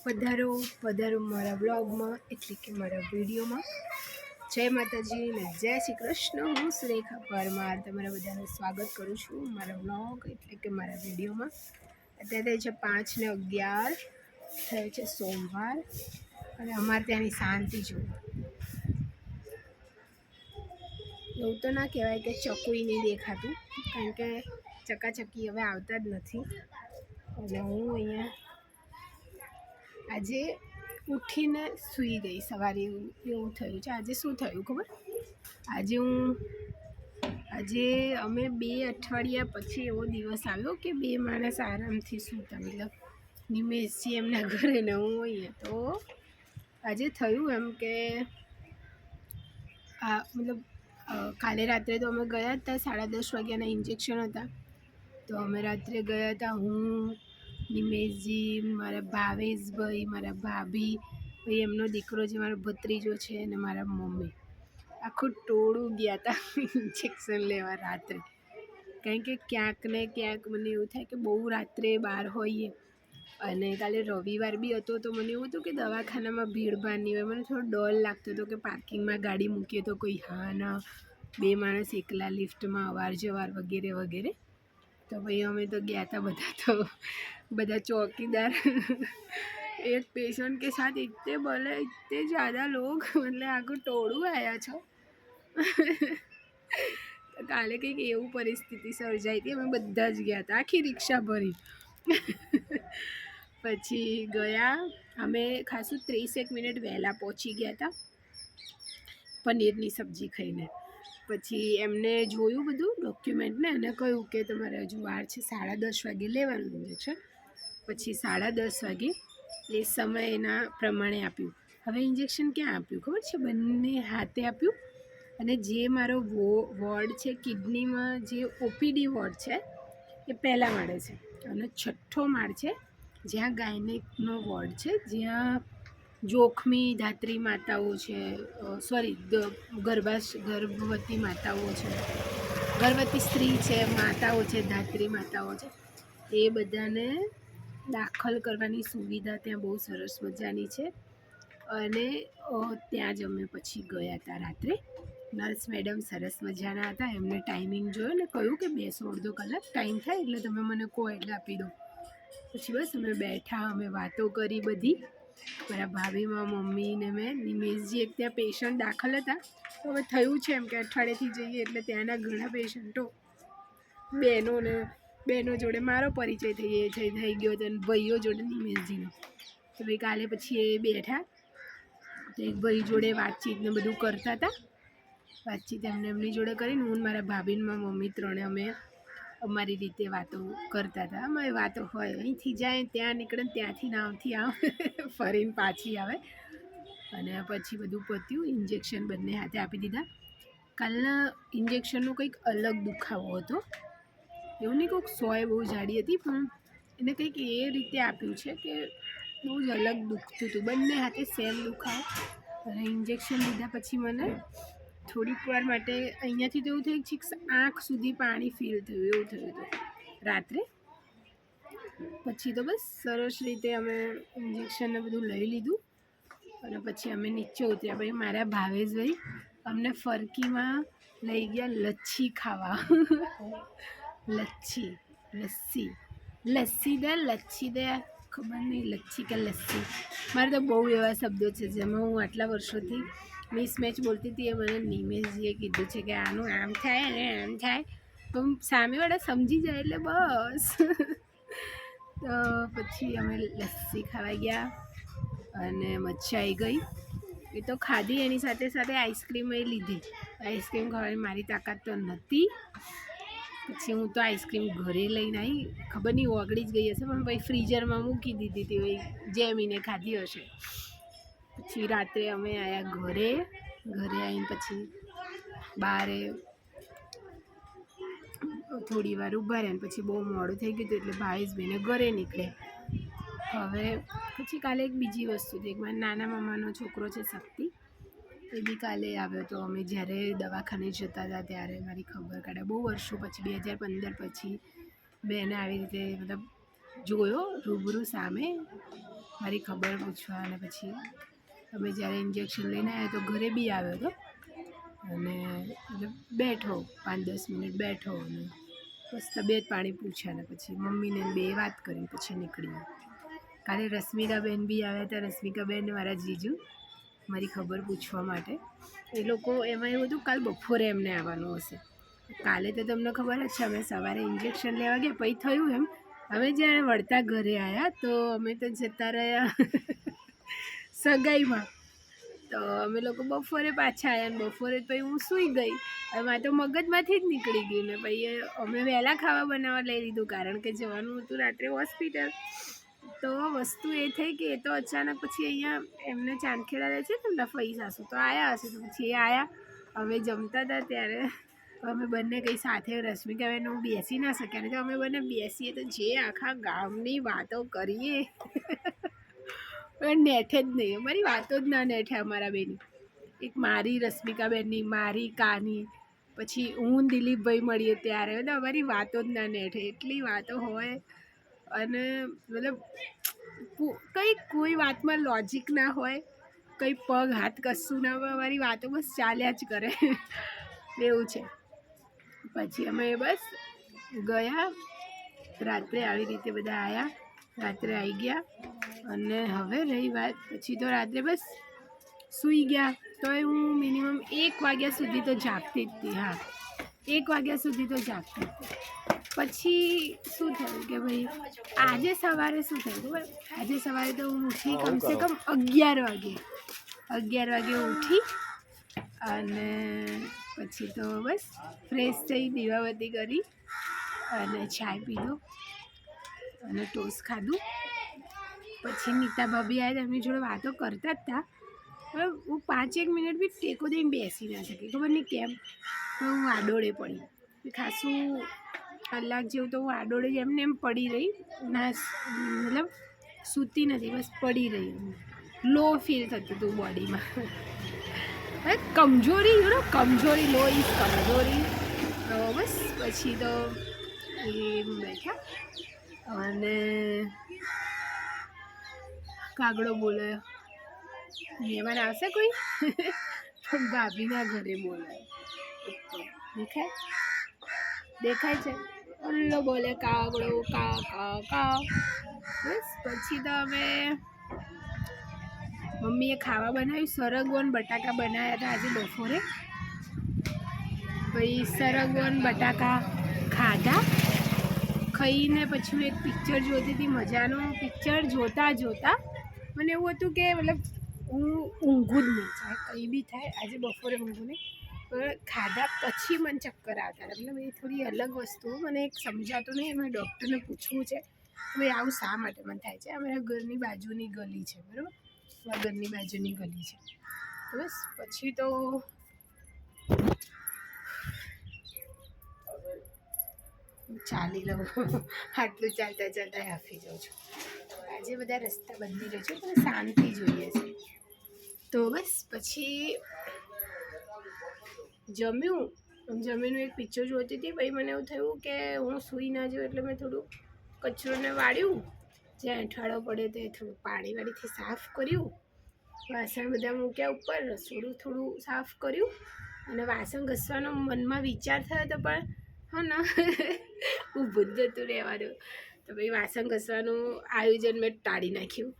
પધારો પધારો મારા બ્લોગમાં એટલે કે મારા વિડીયોમાં. જય માતાજી ને જય શ્રી કૃષ્ણ. હું સુરેખા પરમાર તમારા બધાનું સ્વાગત કરું છું મારા બ્લોગ એટલે કે મારા વિડીયોમાં. અત્યારે છે 5:11 થયો છે સોમવાર અને અમારે ત્યાંની શાંતિ જુઓ. એવું તો ના કહેવાય કે ચકુઈ નહીં દેખાતું, કારણ કે ચકાચકી હવે આવતા જ નથી. અને હું અહીંયા આજે ઉઠીને સૂઈ ગઈ સવારે, એવું થયું છે. આજે શું થયું ખબર? આજે અમે 2 અઠવાડિયા પછી એવો દિવસ આવ્યો કે 2 માણસ આરામથી સૂતા, મતલબ નિમેશજી એમના ઘરે ને હું અહીંયા. તો આજે થયું એમ કે મતલબ કાલે રાત્રે તો અમે ગયા હતા, 10:30 વાગ્યાના ઇન્જેક્શન હતા. તો અમે રાત્રે ગયા હતા, હું, નિમેશજી, મારા ભાવેશભાઈ, મારા ભાભી, ભાઈ એમનો દીકરો જે મારો ભત્રીજો છે, અને મારા મમ્મી, આખું ટોળું ગયા હતા ઇન્જેક્શન લેવા રાત્રે. કારણ કે ક્યાંક ને ક્યાંક મને એવું થાય કે બહુ રાત્રે બહાર હોઈએ, અને કાલે રવિવાર બી હતો તો મને એવું હતું કે દવાખાનામાં ભીડભાડ નહીં હોય. મને થોડો ડર લાગતો હતો કે પાર્કિંગમાં ગાડી મૂકીએ તો કોઈ હા ના, 2 માણસ એકલા લિફ્ટમાં અવાર જવાર વગેરે વગેરે. તો ભાઈ અમે તો ગયા હતા બધા चौकीदार एक पेशेंट के साथ इतने बोले, इतने ज़्यादा लोग, मतलब आगो टोड़ू आया छो. તો કાલે કંઈક એવું પરિસ્થિતિ સર્જાઈ હતી. અમે બધા જ ગયા હતા, આખી રિક્ષા ભરી. પછી ગયા અમે ખાસું 30 મિનિટ વહેલા પહોંચી ગયા હતા પનીરની સબ્જી ખાઈને. પછી એમને જોયું બધું ડોક્યુમેન્ટને અને કહ્યું કે તમારે હજુ વાર છે, 10:30 વાગે લેવાનું છે. પછી 10:30 વાગે એ સમય એના પ્રમાણે આપ્યું. હવે ઇન્જેક્શન ક્યાં આપ્યું ખબર છે? બંને હાથે આપ્યું. અને જે મારો વોર્ડ છે કિડનીમાં, જે ઓપીડી વોર્ડ છે એ પહેલાં માળે છે, અને 6થો માળ છે જ્યાં ગાયનેકનો વોર્ડ છે, જ્યાં જોખમી ધાત્રી માતાઓ છે, ગર્ભવતી માતાઓ છે, ગર્ભવતી સ્ત્રી છે, માતાઓ છે, ધાત્રી માતાઓ છે, એ બધાને દાખલ કરવાની સુવિધા ત્યાં બહુ સરસ મજાની છે. અને ત્યાં જ અમે પછી ગયા હતા રાત્રે. નર્સ મેડમ સરસ મજાના હતા. એમને ટાઈમિંગ જોયો ને કહ્યું કે 2-2.5 કલાક ટાઈમ થાય એટલે તમે મને કહો એટલે આપી દો. પછી બસ અમે બેઠા, અમે વાતો કરી બધી, મારા ભાભીમાં, મમ્મી ને મેં. નિમેશજી એક ત્યાં પેશન્ટ દાખલ હતા. તો હવે થયું છે એમ કે અઠવાડિયેથી જઈએ એટલે ત્યાંના ઘણા પેશન્ટો બહેનો જોડે મારો પરિચય થઈ ગયો હતો, અને ભાઈઓ જોડે નિમેશજીનો. તો ભાઈ કાલે પછી એ બેઠા તો એક ભાઈ જોડે વાતચીત ને બધું કરતા હતા. વાતચીત એમની જોડે કરીને હું મારા ભાભીમાં મમ્મી ત્રણે અમે અમારી રીતે વાતો કરતા હતા. અમારી વાતો હોય, અહીંથી જાય ત્યાં નીકળે, ત્યાંથી આવથી ફરીને પાછી આવે. અને પછી બધું પત્યું. ઇન્જેક્શન બંને હાથે આપી દીધા. કાલના ઇન્જેક્શનનો કંઈક અલગ દુખાવો હતો. એવું નહીં કોઈક સોય બહુ જાડી હતી, પણ એને કંઈક એ રીતે આપ્યું છે કે બહુ જ અલગ દુખતું હતું. બંને હાથે સેમ દુખાવો. અને ઇન્જેક્શન લીધા પછી મને થોડીક વાર માટે અહીંયાથી તો એવું થયું છે કે આંખ સુધી પાણી ફીલ થયું, એવું થયું હતું રાત્રે. પછી તો બસ સરસ રીતે અમે ઇન્જેક્શનને બધું લઈ લીધું અને પછી અમે નીચે ઉતર્યા. ભાઈ મારા ભાવેશભાઈ અમને ફરકીમાં લઈ ગયા લચ્છી ખાવા. લસ્સી દે, ખબર નહીં લચ્છી કે લસ્સી. મારે તો બહુ એવા શબ્દો છે જેમાં હું આટલા વર્ષોથી મિસમેચ બોલતી હતી. એ મને નિમેશજીએ કીધું છે કે આનું આમ થાય અને આમ થાય, તો સામેવાળા સમજી જાય એટલે બસ. તો પછી અમે લસ્સી ખાવા ગયા અને મજા આવી ગઈ. એ તો ખાધી, એની સાથે સાથે આઈસ્ક્રીમ એ લીધી. આઈસ્ક્રીમ ખાવાની મારી તાકાત તો નહોતી. પછી હું તો આઈસ્ક્રીમ ઘરે લઈને આવી, ખબર નહીં ઓગળી જ ગઈ હશે, પણ ભાઈ ફ્રીઝરમાં મૂકી દીધી હતી, ભાઈ જેમીને ખાધી હશે. પછી રાત્રે અમે આવ્યા ઘરે આવીને પછી બારે થોડી વાર ઊભા રહ્યા. પછી બહુ મોડું થઈ ગયું હતું એટલે ભાવેશભાઈને ઘરે નીકળે. હવે પછી કાલે એક બીજી વસ્તુ હતી. મારા નાના મામાનો છોકરો છે શક્તિ, એ બી કાલે આવ્યો હતો. અમે જ્યારે દવાખાને જતા હતા ત્યારે મારી ખબર કાઢે, બહુ વર્ષો પછી 2015 પછી બેને આવી રીતે મતલબ જોયો રૂબરૂ સામે. મારી ખબર પૂછવા. અને પછી અમે જ્યારે ઇન્જેક્શન લઈને આવ્યા તો ઘરે બી આવ્યો હતો અને બેઠો 5-10 મિનિટ બેઠો અને બસ તબિયત પાણી પૂછ્યા ને પછી મમ્મીને બે વાત કરી પછી નીકળી. કાલે રશ્મિકાબેન બી આવ્યા હતા. રશ્મિકાબેન મારા જીજુ મારી ખબર પૂછવા માટે. એ લોકો એમાં એવું હતું કાલ બપોરે એમને આવવાનું હશે. કાલે તો તમને ખબર જ છે અમે સવારે ઇન્જેક્શન લેવા ગયા પછી થયું એમ અમે જ્યારે વળતા ઘરે આવ્યા તો અમે તો જતા રહ્યા સગાઈમાં. તો અમે લોકો બપોરે પાછા આવ્યા ને બપોરે પછી હું સૂઈ ગઈ. એમાં તો મગજમાંથી જ નીકળી ગયું ને પછી અમે વહેલા ખાવા બનાવવા લઈ લીધું કારણ કે જવાનું હતું રાત્રે હોસ્પિટલ. તો વસ્તુ એ થઈ કે એ તો અચાનક પછી અહીંયા એમને ચાંદખેડા રહે છે ને ફઈ સાસુ તો આવ્યા હશે તો પછી એ આવ્યા. અમે જમતા હતા ત્યારે અમે બંને કંઈ સાથે રશ્મિકાબેન હું બેસી ના શક્યા ને તો અમે બંને બેસીએ તો જે આખા ગામની વાતો કરીએ નેઠે જ નહીં. અમારી વાતો જ ના નેઠે અમારા બેની. એક મારી રશ્મિકાબેનની, મારી કાની, પછી હું દિલીપભાઈ મળીએ ત્યારે એટલે અમારી વાતો જ ના નેઠે. એટલી વાતો હોય અને મતલબ કંઈ કોઈ વાતમાં લોજિક ના હોય, કંઈ પગ હાથ કશું ના હોય, અમારી વાતો બસ ચાલ્યા જ કરે એવું છે. પછી અમે બસ ગયા રાત્રે આવી રીતે બધા આવ્યા. રાત્રે આવી ગયા અને હવે રહી વાત પછી તો રાત્રે બસ સૂઈ ગયા. તો હું મિનિમમ 1 વાગ્યા સુધી તો જાગતી જ હતી. હા 1 વાગ્યા સુધી તો જાગતી હતી. પછી શું થયું કે ભાઈ આજે સવારે શું થયું ખબર? આજે સવારે તો હું ઉઠી કમસે કમ 11 વાગે ઉઠી અને પછી તો બસ ફ્રેશ થઈ દીવાબત્તી કરી અને ચાય પીધો અને ટોસ્ટ ખાધું. પછી નીતા ભાભી આવ્યા એમની જોડે વાતો કરતા જ હતા. હવે હું 5-1 મિનિટ બી ટેકો દઈને બેસી ના શકી ખબર નહીં કેમ. હું આડોળે પડી ખાસું કલાક જેવું તો હું આડોળે એમને એમ પડી રહી ના મતલબ સૂતી નથી બસ પડી રહી. લો ફીલ થતું હતું બોડીમાં. કમજોરી કમજોરી લો ઇઝ કમજોરી. તો બસ પછી તો એ બેઠા અને કાગડો બોલાયો. મહેમાન આવશે કોઈ પણ ભાભીના ઘરે બોલાયો. દેખાય છે ઓલ્લો બોલે કાગડો કા કા કા. બસ પછી તો અમે મમ્મીએ ખાવા બનાવ્યું. સરગવો ને બટાકા બનાવ્યા હતા આજે બપોરે. પછી સરગવો ને બટાકા ખાધા. ખાઈને પછી હું એક પિક્ચર જોતી હતી મજાનું. પિક્ચર જોતાં મને એવું હતું કે મતલબ હું ઊંઘું જ નહીં ચાહે કંઈ બી થાય. આજે બપોરે ઊંઘું નહીં પણ ખાધા પછી મને ચક્કર આવતા હતા. મતલબ એ થોડી અલગ વસ્તુ મને એક સમજાતું નહીં. એમાં ડૉક્ટરને પૂછવું છે ભાઈ આવું શા માટે મને થાય છે. અમારા ઘરની બાજુની ગલી છે બરાબર. ઘરની બાજુની ગલી છે તો બસ પછી તો ચાલી લઉં. આટલું ચાલતા હાફી જાઉં છું. આજે બધા રસ્તા બદલી રહ્યો છે પણ શાંતિ જોઈએ છે. તો બસ પછી જમીનું એક પિક્ચર જોતી હતી. પછી મને એવું થયું કે હું સૂઈ ના જાઉં એટલે મેં થોડું કચરોને વાળ્યું. જ્યાં એંઠાળો પડે તે થોડું પાણીવાળીથી સાફ કર્યું. વાસણ બધા મૂક્યા ઉપર. રસોડું થોડું સાફ કર્યું અને વાસણ ઘસવાનો મનમાં વિચાર થયો તો પણ હા ને ઊભું જ જતું રહેવાનું. તો પછી વાસણ ઘસવાનું આયોજન મેં ટાળી નાખ્યું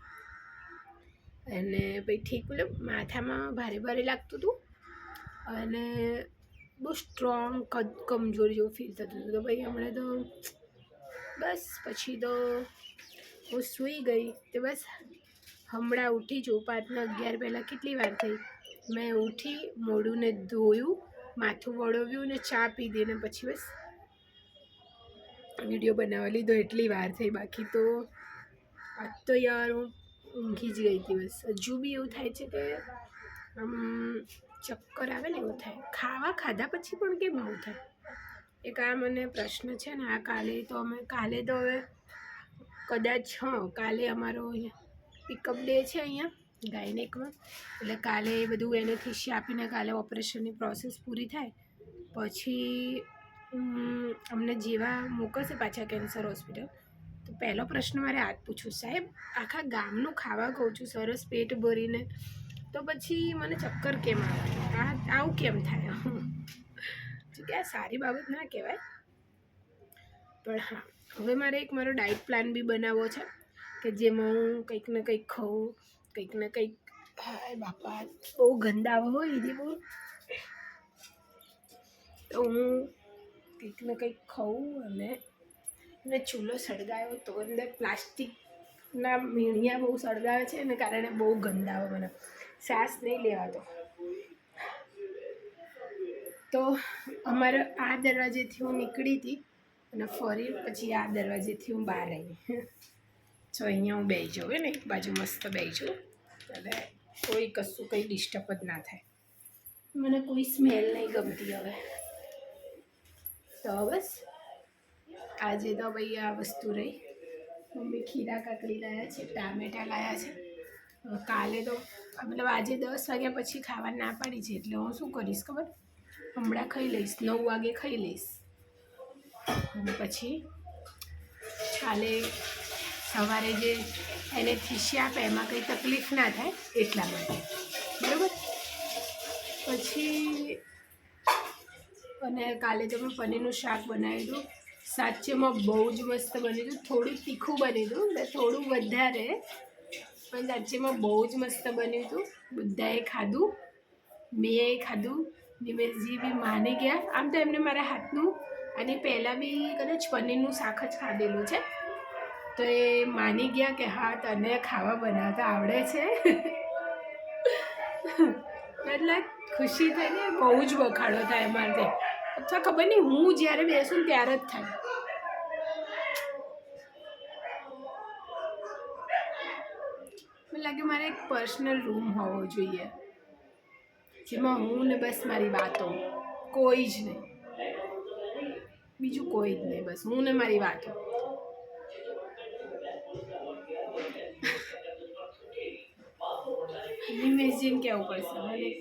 અને પછી ઠીક મતલબ માથામાં ભારે ભારે લાગતું હતું અને બહુ સ્ટ્રોંગ કમજોરી જેવું ફીલ થતું હતું. તો પછી હમણાં તો બસ પછી તો હું સૂઈ ગઈ. તો બસ હમણાં ઉઠી છું 5:11 પહેલાં કેટલી વાર થઈ. મેં ઉઠી મોઢું ને ધોયું, માથું વળવ્યું ને ચા પીધી ને પછી બસ વિડીયો બનાવવા લીધો. એટલી વાર થઈ. બાકી તો આજ તો યાર હું ઊંઘી જ ગઈ હતી. બસ હજુ બી એવું થાય છે કે આમ ચક્કર આવે ને એવું થાય. ખાધા પછી પણ કેમ આવું થાય એક આ મને પ્રશ્ન છે ને. આ કાલે તો હવે કદાચ કાલે અમારો પિકઅપ ડે છે અહીંયા ગાયનેકમાં. એટલે કાલે એ બધું એનેસ્થેસિયા આપીને કાલે ઓપરેશનની પ્રોસેસ પૂરી થાય પછી અમને જેવા મોકલશે પાછા કેન્સર હોસ્પિટલ તો તો પહેલો પ્રશ્ન મારે આ જ પૂછવું, સાહેબ આખા ગામનું ખાવા કહું છું સરસ પેટ ભરીને, તો પછી મને ચક્કર કેમ આવે? આવું કેમ થાય? કે આ સારી બાબત ના કહેવાય. પણ હા, હવે મારે એક મારો ડાયટ પ્લાન બી બનાવવો છે કે જેમાં હું કંઈક ને કંઈક ખાઉં, કંઈક ને કંઈક. હા બાપા, બહુ ગંદા હોય એ બહુ, તો હું કંઈક ને કંઈક ખાઉં. અને મેં ચૂલો સળગાવ્યો તો અંદર પ્લાસ્ટિકના મીણિયા બહુ સળગાવે છે, એને કારણે બહુ ગંદા મને શ્વાસ નહીં લેવાતો. તો અમારે આ દરવાજેથી હું નીકળી હતી અને ફરી પછી આ દરવાજેથી હું બહાર આવી. જો અહીંયા હું બેસી જાઉં ને, એક બાજુ મસ્ત બેસી જાઉં, એટલે કોઈ કશું કંઈ ડિસ્ટર્બ જ ના થાય. મને કોઈ સ્મેલ નહીં ગમતી હવે. તો બસ આજે તો ભાઈ આ વસ્તુ રહી. મમ્મી ખીરા કાકડી લાવ્યા છે, ટામેટાં લાવ્યા છે. કાલે તો મતલબ આજે 10 વાગ્યા પછી ખાવા ના પાડી છે, એટલે હું શું કરીશ ખબર, હમણાં ખાઈ લઈશ, 9 વાગે ખાઈ લઈશ. અને પછી કાલે સવારે જે એને ખીસી આપે એમાં કંઈ તકલીફ ના થાય એટલા માટે, બરાબર. પછી અને કાલે તો મેં પનીરનું શાક બનાવ્યું હતું. સાચેમાં બહુ જ મસ્ત બન્યું હતું. થોડું તીખું બન્યું હતું, થોડું વધારે, પણ સાચેમાં બહુ જ મસ્ત બન્યું હતું. બધાએ ખાધું, મેં ખાધું, નિમેશજી બી માની ગયા. આમ તો એમને મારા હાથનું અને પહેલાં બી કદાચ પનીરનું શાક જ ખાધેલું છે, તો એ માની ગયા કે હા તને ખાવા બનાવતા આવડે છે. એટલે ખુશી થઈને બહુ જ બખાડો થાય અમારે, અથવા ખબર નહીં હું જ્યારે બેસું ત્યારે જ થાય. મને લાગે મારે એક પર્સનલ રૂમ હોવો જોઈએ, જેમાં હું ને બસ મારી વાતો, કોઈ જ નહીં, બીજું કોઈ જ નહીં, બસ હું ને મારી વાતો. નિમેશજીને કહેવું પડશે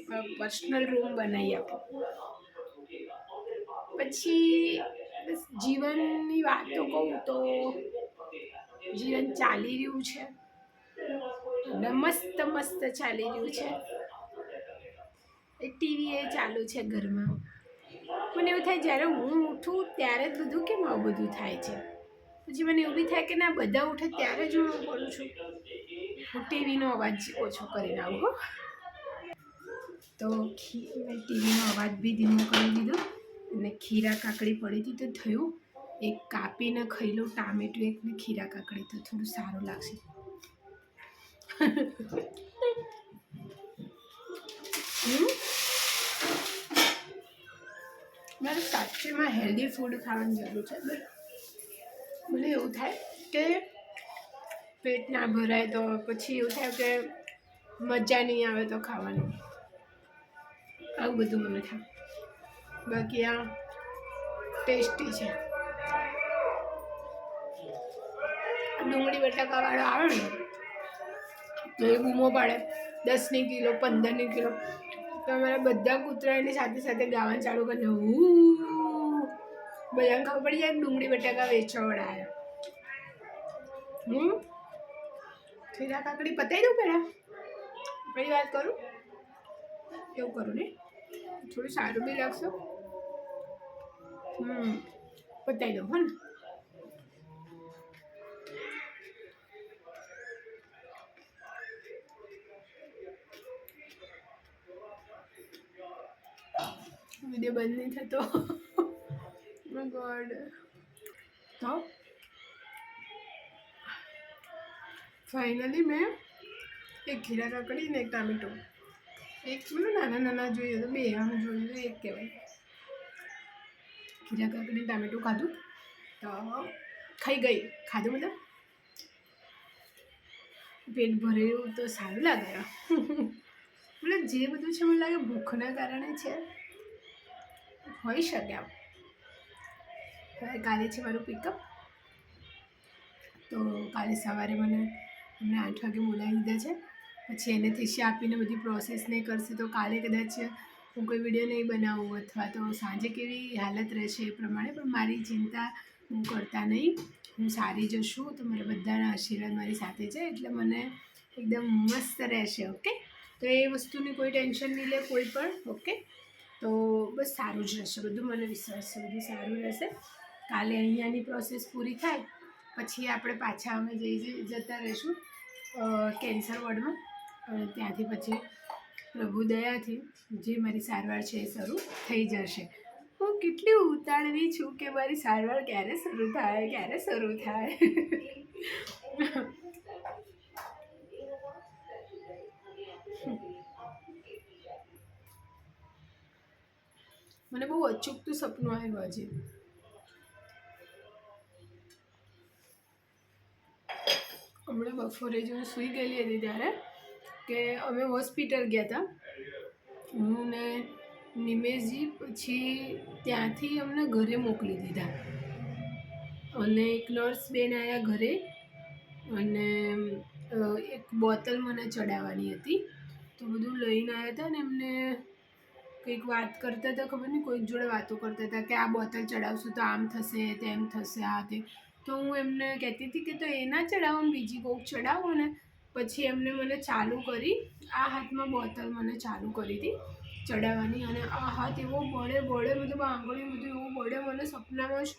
મને પર્સનલ રૂમ બનાવી આપો. પછી બસ જીવનની વાતો કહું તો જીવન ચાલી રહ્યું છે અને મસ્ત મસ્ત ચાલી રહ્યું છે. ટીવી એ ચાલુ છે ઘરમાં. મને એવું થાય જ્યારે હું ઉઠું ત્યારે જ બધું કેમ આવું બધું થાય છે. પછી મને એવું બી થાય કે ના, બધા ઉઠે ત્યારે જ હું કરું છું. હું ટીવીનો અવાજ ઓછો કરીને આવું હો. તો મેં ટીવીનો અવાજ બી ધીમો કરી દીધો અને ખીરા કાકડી પડી હતી તો થયું એક કાપીને ખાઈ લઉં, ટામેટું એક ને ખીરા કાકડી, તો થોડું સારું લાગશે. મારે સાચેમાં હેલ્ધી ફૂડ ખાવાની જરૂર છે. મને એવું થાય કે પેટ ના ભરાય તો પછી એવું થાય કે મજા નહીં આવે તો ખાવાની, આવું બધું મને થાય. બાકી આ ટેસ્ટી છે. ડુંગળી બટાકાવાળો આવે ને તો એ બૂમો પાડે 10ની કિલો 15ની કિલો, તો અમારા બધા કૂતરા એની સાથે સાથે ગાવાનું ચાલુ કરી દે. બધાને ખબર પડી જાય ડુંગળી બટાકા વેચવાવાળા આવ્યા. ખીરા કાકડી પતાવી દઉં પહેલાં, પહેલી વાત કરું એવું કરું ને, થોડું સારું બી લાગશે. પતાવી દઉં હો ને. વિડીયો બંધ નહીં થતો. ગોડ. તો ફાઇનલી મેં એક ખીરા કાકડી ને એક ટામેટું, એક મને નાના નાના જોઈએ તો બે આમ જોઈએ તો એક કહેવાય. ખીરા કાકડી ટામેટું ખાધું તો ખાઈ ગઈ, ખાધું મતલબ પેટ ભરેલું તો સારું લાગે. મતલબ જે બધું છે મને લાગે ભૂખના કારણે છે, હોઈ શકે આમ. કાલે છે મારું પિકઅપ, તો કાલે સવારે મને એમને 8 વાગે બોલાવી દીધા છે. પછી એને થેશી આપીને બધી પ્રોસેસ નહીં કરશે તો કાલે કદાચ હું કોઈ વિડીયો નહીં બનાવું, અથવા તો સાંજે કેવી હાલત રહેશે એ પ્રમાણે. પણ મારી ચિંતા હું કરતા નહીં, હું સારી જશું, તો મારા બધાના આશીર્વાદ મારી સાથે છે, એટલે મને એકદમ મસ્ત રહેશે. ઓકે, તો એ વસ્તુની કોઈ ટેન્શન નહીં લે કોઈ પણ. ઓકે, તો બસ સારું જ રહેશે બધું, મને વિશ્વાસ છે બધું સારું રહેશે. કાલે અહીંયાની પ્રોસેસ પૂરી થાય પછી આપણે પાછા અમે જતા રહીશું કેન્સર વોર્ડમાં, અને ત્યાંથી પછી પ્રભુ દયાથી જે મારી સારવાર છે એ શરૂ થઈ જશે. હું કેટલી ઉતાળવી છું કે મારી સારવાર ક્યારે શરૂ થાય, ક્યારે શરૂ થાય. મને બહુ અચૂકતું સપનું આવ્યું આજે. હમણાં બપોરે જો સૂઈ ગયેલી હતી ત્યારે કે અમે હોસ્પિટલ ગયા હતા, હું ને નિમેશજી. પછી ત્યાંથી અમને ઘરે મોકલી દીધા, અને એક નર્સ બેન આવ્યા ઘરે, અને એક બોટલ મને ચડાવવાની હતી, તો બધું લઈને આવ્યા હતા. ને એમને કંઈક વાત કરતા હતા, ખબર નહીં કોઈક જોડે વાતો કરતા હતા કે આ બોટલ ચડાવશું તો આમ થશે, તેમ થશે, આ તે. તો હું એમને કહેતી હતી કે તો એના ચડાવો, બીજી કોઈક ચડાવો ને. પછી એમને મને ચાલુ કરી, આ હાથમાં બોટલ મને ચાલુ કરી હતી ચડાવવાની, અને આ હાથ એવો બળે મતલબ આંગળી બધું એવું બળે મને સપનામાં જ.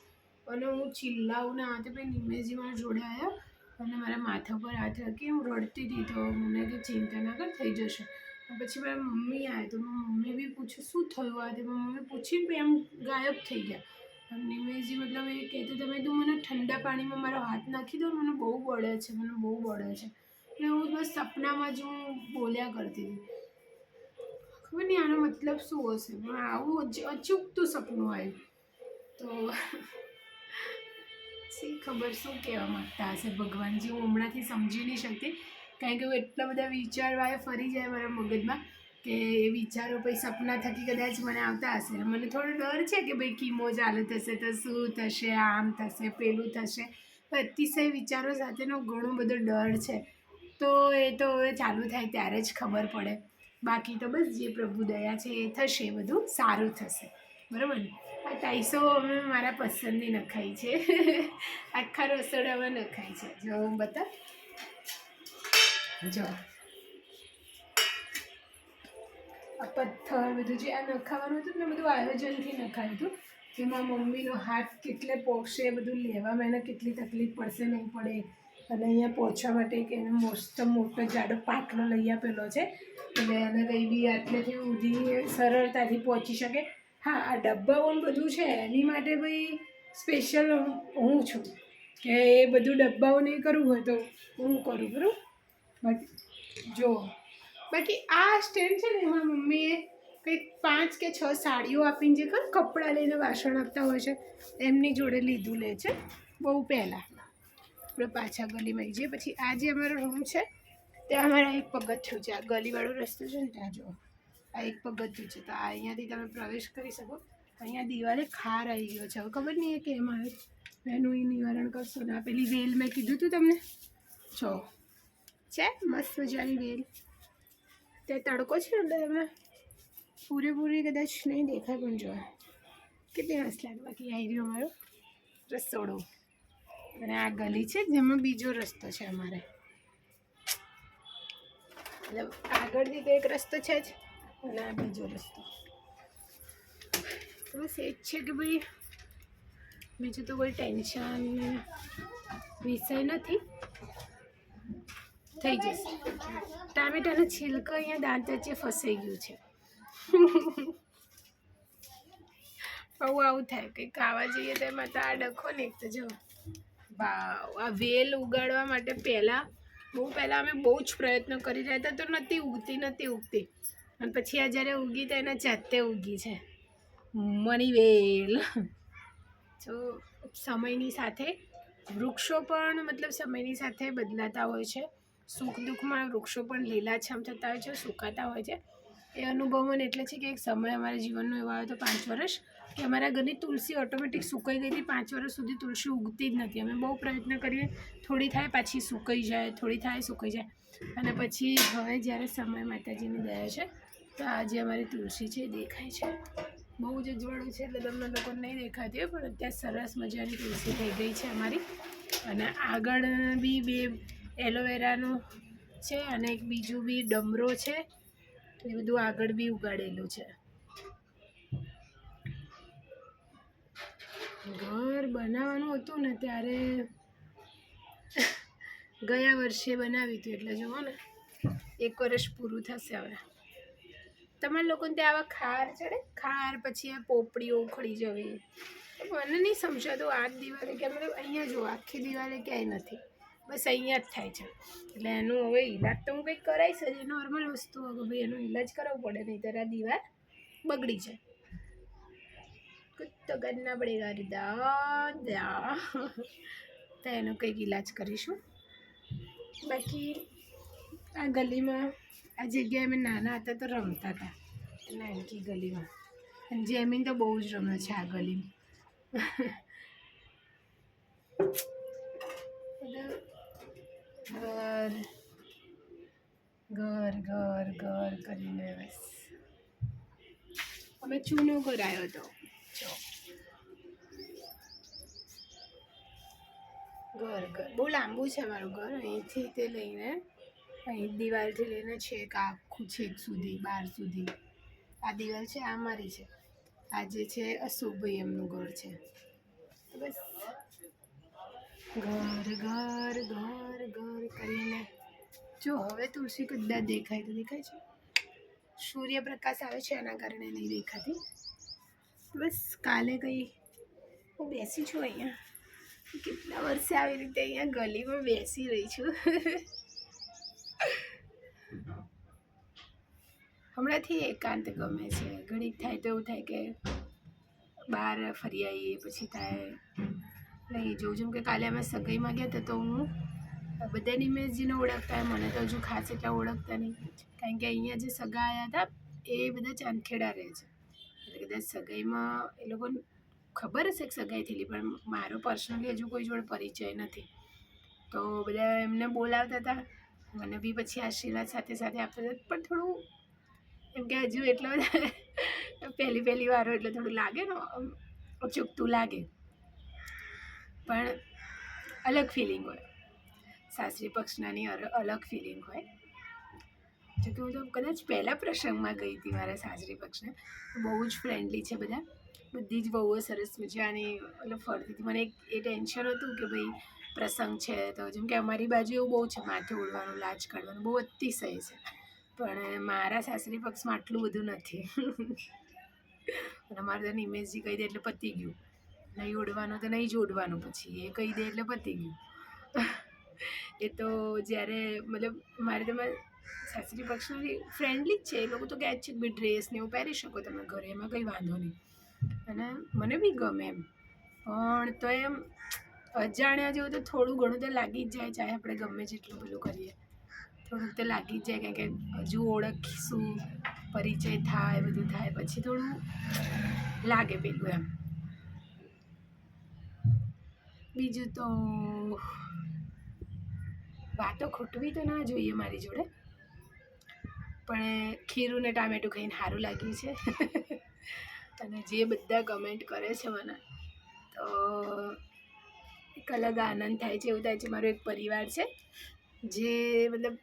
અને હું ચિલ્લાવું ને આ તે. પછી નિમેશજી મારા જોડે આવ્યા અને મારા માથા પર હાથ રાખી હું રડતી હતી, તો મને કે ચિંતા ના કર, થઈ જશે. પછી મારા મમ્મી આવ્યા, તો મમ્મી બી પૂછ્યું શું થયું આ તે. મમ્મી પૂછીને એમ ગાયબ થઈ ગયા. નિમેશજી મતલબ એ કહેતું તમે તું મને ઠંડા પાણીમાં મારો હાથ નાખી દો, મને બહુ બળે છે, મને બહુ બળે છે. એટલે હું બસ સપનામાં જ હું બોલ્યા કરતી હતી. ખબર નહીં આનો મતલબ શું હશે, પણ આવું અચૂકતું સપનું આવ્યું. તો શી ખબર શું કહેવા માગતા હશે ભગવાનજી, હું હમણાંથી સમજી નહીં શકતી, કારણ કે હું એટલા બધા વિચારો ફરી જાય મારા મગજમાં કે એ વિચારો પછી સપના થકી કદાચ મને આવતા હશે. મને થોડો ડર છે કે ભાઈ કીમો ચાલુ થશે તો શું થશે, આમ થશે, પેલું થશે. અતિશય વિચારો સાથેનો ઘણો બધો ડર છે. તો એ તો હવે ચાલુ થાય ત્યારે જ ખબર પડે. બાકી તો બસ જે પ્રભુ દયા છે એ થશે, બધું સારું થશે, બરાબર ને. આ ટાઈસો અમે મારા પસંદની નખાઈ છે, આખા રસોડામાં નખાઈ છે. જો હું બતા જો આ પથ્થર બધું જે આ નખાવાનું હતું ને બધું આયોજનથી નખાયું હતું. એમાં મમ્મીનો હાથ કેટલે પહોંચશે, બધું લેવામાં એને કેટલી તકલીફ પડશે નહીં પડે. અને અહીંયા પહોંચવા માટે કે એને મસ્ત મોટો જાડો પાટલો લઈ આપેલો છે, એટલે એને કંઈ બી આટલેથી ઊંધી સરળતાથી પહોંચી શકે. હા, આ ડબ્બાઓ બધું છે એની માટે ભાઈ સ્પેશિયલ હું છું કે એ બધું ડબ્બાઓ નહીં કરવું હોય તો હું કરું, બરાબર. બટ જો બાકી આ સ્ટેન્ડ છે ને એમાં મમ્મીએ કંઈક 5 કે 6 સાડીઓ આપીને જે કપડાં લઈને વાસણ આપતા હોય છે એમની જોડે લીધું લે છે બહુ પહેલાં. આપણે પાછા ગલીમાં આવી જઈએ. પછી આ જે અમારો રૂમ છે ત્યાં અમારા એક પગથિયું છે, આ ગલીવાળો રસ્તો છે ને ત્યાં જુઓ, આ એક પગથિયું છે. તો આ અહીંયાથી તમે પ્રવેશ કરી શકો. અહીંયા દિવાલે ખાર આવી ગયો છે, હવે ખબર નહીં એ કેમ આવે એનું એ નિવારણ કરશો ને. આ પેલી વેલ મેં કીધું હતું તમને, જો છે મસ્ત મજાની વેલ. ત્યાં તડકો છે એટલે તમે પૂરેપૂરી કદાચ નહીં દેખાય પણ જો કેટલી મસ્ત લાગે. બાકી આવી રહ્યો અમારો રસોડો, અને આ ગલી છે જેમાં બીજો રસ્તો છે અમારે, મતલબ આગળથી તો એક રસ્તો છે જ, અને આ બીજો રસ્તો. બસ એ જ છે કે ભાઈ બીજું તો કોઈ ટેન્શન વિષય નથી, થઈ જશે. ટામેટાનો છિલકો અહીંયા દાંત વચ્ચે ફસાઈ ગયું છે. આવું થાય કંઈક ખાવા જઈએ તો એમાં તો આ ડખો ને. એક તો જો આ વેલ ઉગાડવા માટે બહુ પહેલાં અમે બહુ જ પ્રયત્ન કરી રહ્યા હતા, તો નથી ઉગતી. અને પછી આ જ્યારે ઉગી તો એના જાતે ઉગી છે મની વેલ. તો સમયની સાથે વૃક્ષો પણ મતલબ સમયની સાથે બદલાતા હોય છે. સુખ દુઃખમાં વૃક્ષો પણ લીલાછમ થતા હોય છે, સુકાતા હોય છે. એ અનુભવ મને એટલે છે કે એક સમય અમારા જીવનનો એવો આવ્યો હતો 5 વર્ષ કે અમારા ઘરની તુલસી ઓટોમેટિક સુકાઈ ગઈ હતી. 5 વર્ષ સુધી તુલસી ઉગતી જ નથી. અમે બહુ પ્રયત્ન કરીએ, થોડી થાય પાછી સુકાઈ જાય, થોડી થાય સુકાઈ જાય. અને પછી હવે જ્યારે સમય માતાજીની દયા છે તો આજે અમારી તુલસી છે દેખાય છે. બહુ જ અજવાળું છે એટલે તમને લોકોને નહીં દેખાતી હોય, પણ અત્યારે સરસ મજાની તુલસી થઈ ગઈ છે અમારી. અને આગળ બી 2 એલોવેરાનું છે અને એક બીજું બી ડમરો છે, એ બધું આગળ બી ઉગાડેલું છે. ઘર બનાવવાનું હતું ને ત્યારે ગયા વર્ષે બનાવ્યું હતું, એટલે જુઓ ને 1 વર્ષ પૂરું થશે હવે. તમારા લોકોને ત્યાં આવા ખાર ચડે, ખાર પછી આ પોપડીઓ ઉખડી જવી, મને નહીં સમજાતું. આ દિવાળે કે મતલબ અહીંયા જો આખી દિવાળે ક્યાંય નથી, બસ અહીંયા જ થાય છે. એટલે એનું હવે ઈલાજ તો હું કંઈક કરાવીશ જ, એ નોર્મલ વસ્તુ હવે ભાઈ એનો ઈલાજ કરાવવો પડે, નહીં તો આ દિવાળ બગડી જાય. कुछ तो करना पड़ेगा दादा, તો એનો કંઈક ઈલાજ કરીશું. બાકી આ ગલીમાં આ જગ્યાએ અમે નાના હતા તો રમતા હતા નાનકી ગલીમાં, અને જેમીન તો બહુ જ રમે છે આ ગલીમાં. ઘર ઘર ઘર ઘર કરીને બસ અમે ચૂનો કરાયો હતો. ઘર ઘર બહુ લાંબુ છે મારું ઘર, અહીંથી તે લઈને અહીં દિવાલથી લઈને છેક આખું છેક સુધી બહાર સુધી આ દિવાલ છે, આ મારી છે, આ જે છે અશોકભાઈ એમનું ઘર છે. તો બસ ઘર ઘર ઘર ઘર કરીને જો હવે તુલસી કદાચ દેખાય તો દેખાય છે, સૂર્યપ્રકાશ આવે છે એના કારણે નહીં દેખાતી. બસ કાલે કંઈ હું બેસી છું અહીંયા, કેટલા વર્ષે આવી રીતે અહીંયા ગલીમાં બેસી રહી છું. હમણાંથી એકાંત ગમે છે. ઘડીક થાય તો એવું થાય કે બહાર ફરી આવીએ, પછી થાય નહીં જોઉં. જેમ કે કાલે અમે સગાઈમાં ગયા હતા તો હું બધાની ઇમેજને ઓળખતા, મને તો હજુ ખાસ એટલા ઓળખતા નહીં, કારણ કે અહીંયા જે સગા આવ્યા હતા એ બધા ચાંદખેડા રહે છે, એટલે કદાચ સગાઈમાં એ લોકોને ખબર હશે કે સગાઈ થયેલી, પણ મારો પર્સનલી હજુ કોઈ જોડે પરિચય નથી. તો બધા એમને બોલાવતા હતા, મને બી પછી આશીર્વાદ સાથે સાથે આપતા હતા, પણ થોડું એમ કે હજુ એટલો પહેલી વારો એટલે થોડું લાગે ને, ચૂકતું લાગે, પણ અલગ ફિલિંગ હોય. સાસરી પક્ષનાની અલગ ફિલિંગ હોય. જો કે હું તો કદાચ પહેલાં પ્રસંગમાં ગઈ હતી મારા સાસરી પક્ષને, બહુ જ ફ્રેન્ડલી છે બધા, બધી જ બહુ સરસ મજાની મતલબ ફરતી હતી. મને એ ટેન્શન હતું કે ભાઈ પ્રસંગ છે તો, જેમ કે અમારી બાજુ એવું બહુ છે, માથે ઓળવાનું લાજ કાઢવાનું બહુ અતિશય છે, પણ મારા સાસરી પક્ષમાં આટલું બધું નથી. અને મારે તો ઇમેજથી કહી દે એટલે પતી ગયું, નહીં ઓળવાનું તો નહીં જ ઓળવાનું, પછી એ કહી દે એટલે પતી ગયું. એ તો જ્યારે મતલબ મારે તમારે સાસરી પક્ષની ફ્રેન્ડલી જ છે, એ લોકો તો કહે છે કે ભાઈ ડ્રેસ ને એવું પહેરી શકો તમે ઘરે, એમાં કંઈ વાંધો નહીં, અને મને બી ગમે એમ. પણ તો એમ અજાણ્યા જેવું તો થોડું ઘણું તો લાગી જ જાય, ચાહે આપણે ગમે જેટલું પેલું કરીએ, થોડુંક તો લાગી જ જાય, કારણ કે હજુ ઓળખીશું, પરિચય થાય, બધું થાય, પછી થોડું લાગે પેલું એમ. બીજું તો વાતો ખૂટવી તો ના જોઈએ મારી જોડે, પણ ખીરું ને ટામેટું ખાઈને સારું લાગ્યું છે. અને જે બધા કમેન્ટ કરે છે મને, તો એક અલગ આનંદ થાય છે, એવું થાય છે મારો એક પરિવાર છે, જે મતલબ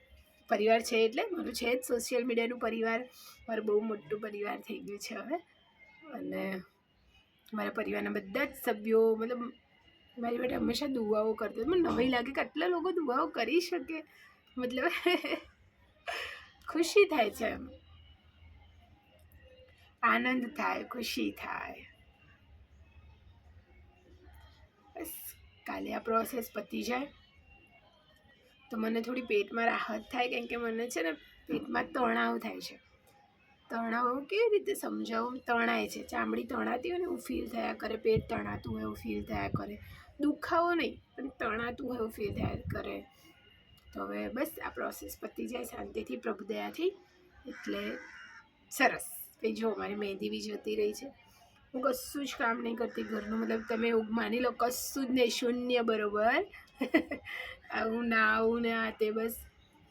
પરિવાર છે એટલે મારું છે જ સોશિયલ મીડિયાનું પરિવાર, મારું બહુ મોટું પરિવાર થઈ ગયું છે હવે. અને મારા પરિવારના બધા જ સભ્યો મતલબ મારી માટે હંમેશા દુઆઓ કરતો. મને નવાઈ લાગે કે આટલા લોકો દુઆઓ કરી શકે, મતલબ ખુશી થાય છે એમ, આનંદ થાય, ખુશી થાય. બસ કાલે આ પ્રોસેસ પતી જાય તો મને થોડી પેટમાં રાહત થાય, કેમ કે મને છે ને પેટમાં તણાવ થાય છે. તણાવ કેવી રીતે સમજાવું, તણાય છે, ચામડી તણાતી હોય ને એવું ફીલ થયા કરે, પેટ તણાતું હોય એવું ફીલ થયા કરે, દુખાવો નહીં પણ તણાતું હોય એવું ફીલ થયા કરે. તો હવે બસ આ પ્રોસેસ પતી જાય શાંતિથી પ્રભુ દયાથી, એટલે સરસ. પછી જો મારી મહેંદી બી જતી રહી છે, હું કશું જ કામ નહીં કરતી ઘરનું, મતલબ તમે એવું માની લો કશું જ નહીં, શૂન્ય બરાબર. આવું ના આવું ને આ તે બસ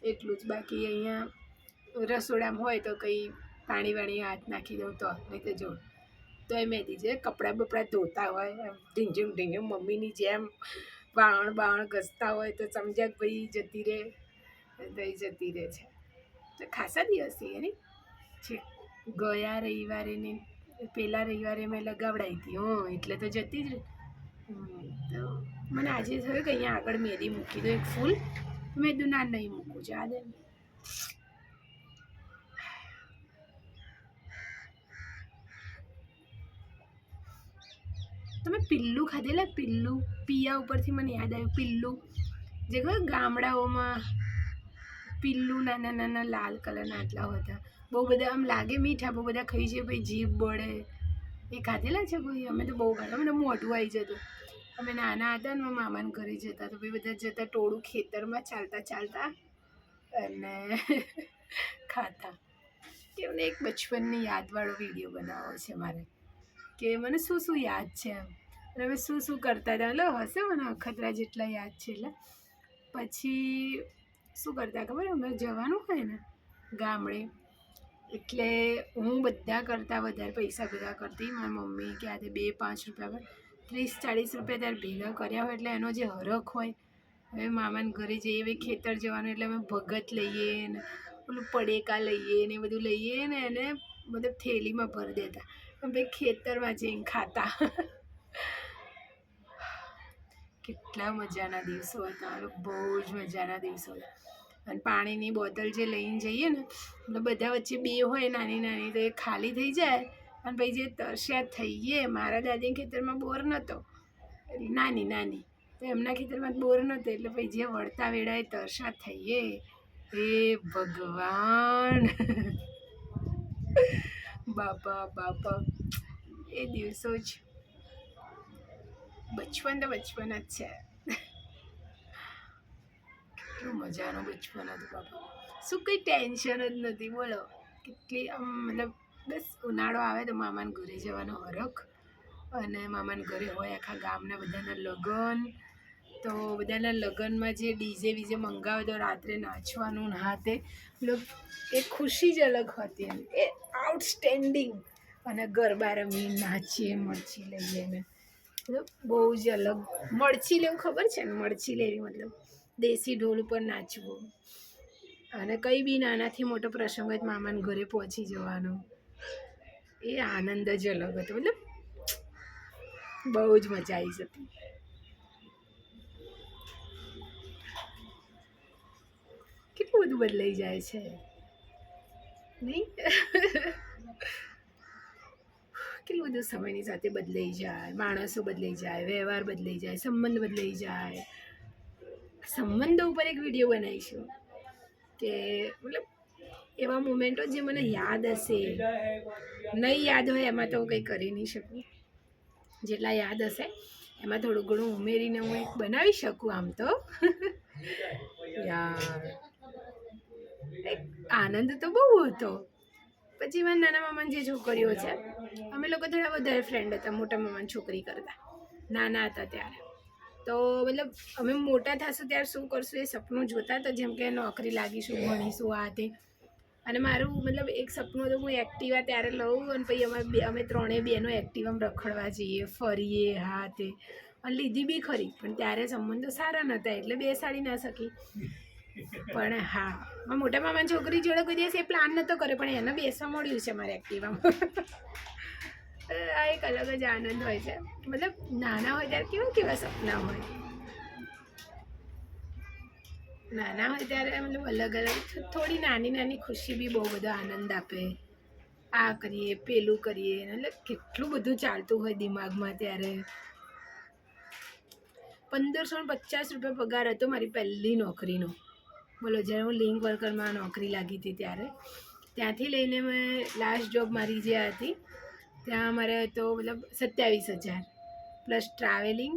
એટલું જ. બાકી અહીંયા રસોડામાં હોય તો કંઈ પાણી વાણી હાથ નાખી દઉં તો, નહીં તો જો તો એ મહેંદી છે, કપડાં બપડા ધોતા હોય ઢીંજમ મમ્મીની જેમ બાણ ઘસતા હોય તો સમજ્યા કે ભાઈ જતી રહે, તો એ જતી રહે છે. તો ખાસા દિવસ થઈ ને છે. ગયા રવિવારે ને પેલા રવિવારે મેં લગાવડાવી હતી, એટલે તો જતી જ રહે. તો મને આજે થયું કે અહીંયા આગળ મેદી મૂકી દો એક ફૂલ. મેં કીધું ના નહીં મૂકું છે, આ દે. તમે પિલ્લું ખાધેલા? પિલ્લું, પિયા ઉપરથી મને યાદ આવ્યું. પિલ્લું જે ખબર ગામડાઓમાં પિલ્લું નાના નાના લાલ કલરના આટલા હતા, બહુ બધા આમ લાગે મીઠા, બહુ બધા ખાઈ છે ભાઈ, જીભ બળે. એ ખાધેલા છે કોઈ? અમે તો બહુ ખાધા, મને મોઢું આવી જતું. અમે નાના હતા ને મામાને ઘરે જતા તો ભાઈ બધા જતા ટોળું ખેતરમાં ચાલતા ચાલતા અને ખાતા. એમને એક બચપનની યાદવાળો વિડીયો બનાવવો છે મારે, કે મને શું શું યાદ છે એમ, અને અમે શું શું કરતા હતા. એટલે હશે મને અખતરા જેટલા યાદ છે. એટલે પછી શું કરતા ખબર, અમે જવાનું હોય ને ગામડે, એટલે હું બધા કરતાં વધારે પૈસા ભેગા કરતી. મારી મમ્મી કે આજે 2-5 રૂપિયા પર 30-40 રૂપિયા ત્યારે ભેગા કર્યા હોય એટલે એનો જે હરખ હોય. હવે મામાને ઘરે જઈએ, હવે ખેતર જવાનું એટલે અમે ભગત લઈએ ને પેલું પડેકા લઈએ ને એ બધું લઈએ ને એને મતલબ થેલીમાં ભરી દેતા. ભાઈ ખેતરમાં જઈને ખાતા. કેટલા મજાના દિવસો હતા, બહુ જ મજાના દિવસો હતા. અને પાણીની બોટલ જે લઈને જઈએ ને, એટલે બધા વચ્ચે 2 હોય નાની નાની, તો એ ખાલી થઈ જાય. અને ભાઈ જે તરસ્યા થઈએ, મારા દાદીના ખેતરમાં બોર નહોતો, નાની નાની, તો એમના ખેતરમાં બોર નહોતો, એટલે ભાઈ જે વળતા વેળાએ તરસ્યા થઈએ, એ ભગવાન. બાપા બાપા, એ દિવસો જ. બચપન તો બચપન જ છે. કેટલું મજાનું બચપન હતું બાપા. શું કંઈ ટેન્શન જ નથી, બોલો. કેટલી આમ મતલબ બસ ઉનાળો આવે તો મામાને ઘરે જવાનો હરખ, અને મામાને ઘરે હોય આખા ગામના બધાના લગ્ન. તો બધાના લગ્નમાં જે ડીજે વીજે મંગાવે તો રાત્રે નાચવાનું ને હાથે મતલબ એ ખુશી જ અલગ હતી એમ, એ આઉટસ્ટેન્ડિંગ. અને ગરબા રમીને નાચીએ, મરચી લઈએ ને, મતલબ બહુ જ અલગ. મરચી લેવું ખબર છે ને? મરચી લેવી મતલબ દેશી ઢોલ ઉપર નાચવું, અને કંઈ બી નાનાથી મોટો પ્રસંગ હોય મામાને ઘરે પહોંચી જવાનો, એ આનંદ જ અલગ હતો. મતલબ બહુ જ મજા આવી જતી. કેટલું બધું બદલાઈ જાય છે નહીં? કેટલું બધું સમયની સાથે બદલાઈ જાય, માણસો બદલાઈ જાય, વ્યવહાર બદલાઈ જાય, સંબંધ બદલાઈ જાય. સંબંધો ઉપર એક વિડીયો બનાવીશું કે મતલબ એવા મોમેન્ટો જે મને યાદ હશે, નહીં યાદ હોય એમાં તો હું કંઈ કરી નહીં શકું. જેટલા યાદ હશે એમાં થોડું ઘણું ઉમેરીને હું એક બનાવી શકું. આમ તો યાર એક આનંદ તો બહુ હતો. પછી મારા નાના મામાની જે છોકરીઓ છે, અમે લોકો થોડા વધારે ફ્રેન્ડ હતા મોટા મામાની છોકરી કરતાં. નાના હતા ત્યારે તો મતલબ અમે મોટા થશું ત્યારે શું કરશું એ સપનું જોતા હતા, જેમ કે નોકરી લાગીશું, ભણીશું, આ તે. અને મારું મતલબ એક સપનું હતું, હું એક્ટિવા ત્યારે લઉં અને પછી અમે 3 બહેનો એક્ટિવામાં રખડવા જઈએ, ફરીએ, હા તે. અને લીધી બી ખરી, પણ ત્યારે સંબંધો સારા નહોતા એટલે બેસાડી ના શકી. પણ હા, મારા મોટા મામાની છોકરી જોડે કોઈ દિવસ એ પ્લાન નહોતો કર્યો, પણ એને બેસવા મળ્યું છે મારે એક્ટિવામાં. આ એક અલગ જ આનંદ હોય છે. મતલબ નાના હોય ત્યારે કેવા કેવા સપના હોય, નાના હોય ત્યારે મતલબ અલગ અલગ થોડી નાની નાની ખુશી બી બહુ બધો આનંદ આપે. આ કરીએ, પેલું કરીએ, એટલે કેટલું બધું ચાલતું હોય દિમાગમાં ત્યારે. 1550 રૂપિયા પગાર હતો મારી પહેલી નોકરીનો. બોલો, જ્યારે હું લિંક વર્કરમાં નોકરી લાગી હતી ત્યારે, ત્યાંથી લઈને મેં લાસ્ટ જોબ મારી જે હતી ત્યાં મારે તો મતલબ 27,000 પ્લસ ટ્રાવેલિંગ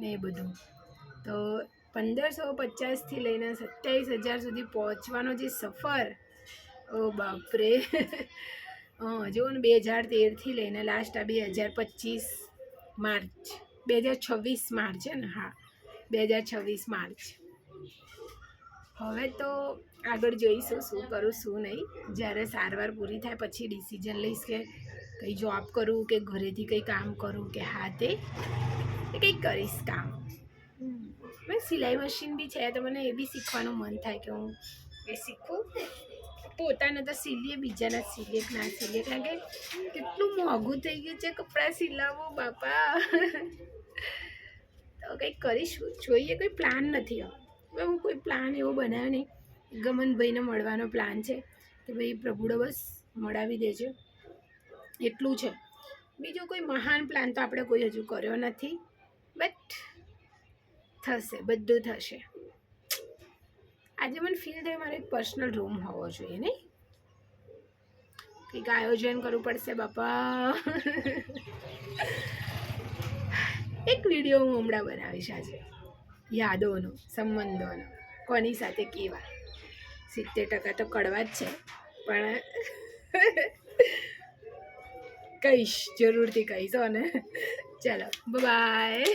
ને એ બધું. તો 1550થી લઈને 27,000 સુધી પહોંચવાનો જે સફર, ઓ બાપરે. જુઓ ને, 2013થી લઈને લાસ્ટ આ 2025 માર્ચ, 2026 માર્ચ છે ને? હા, 2026 માર્ચ. હવે તો આગળ જોઈશું શું કરું શું નહીં. જ્યારે સારવાર પૂરી થાય પછી ડિસિઝન લઈશ કે કંઈ જોબ કરું કે ઘરેથી કંઈ કામ કરું, કે હા તે કંઈક કરીશ કામ. મેં સિલાઈ મશીન બી છે તો મને એ બી શીખવાનું મન થાય કે હું એ શીખું. પોતાને તો સિલીએ, બીજાના સિલીએ ના સિલીએ, કારણ કે કેટલું મોંઘું થઈ ગયું છે કપડાં સિલાવવું બાપા. તો કંઈક કરીશું, જોઈએ. કોઈ પ્લાન નથી. હવે હું કોઈ પ્લાન એવો બનાવ્યો નહીં. ગમનભાઈને મળવાનો પ્લાન છે કે ભાઈ પ્રભુડો બસ મળાવી દેજો, એટલું છે. બીજો કોઈ મહાન પ્લાન તો આપણે કોઈ હજુ કર્યો નથી, બટ થશે, બધું થશે. આજે મને ફીલ થયું મારે એક પર્સનલ રૂમ હોવો જોઈએ, નહીં? કંઈક આયોજન કરવું પડશે બાપા. એક વિડીયો હું હમણાં બનાવીશ આજે, યાદોનો, સંબંધોનો, કોની સાથે કેવા. 70% તો કડવા જ છે, પણ કહીશ, જરૂરથી કહીશ. ને ચલો, બાય.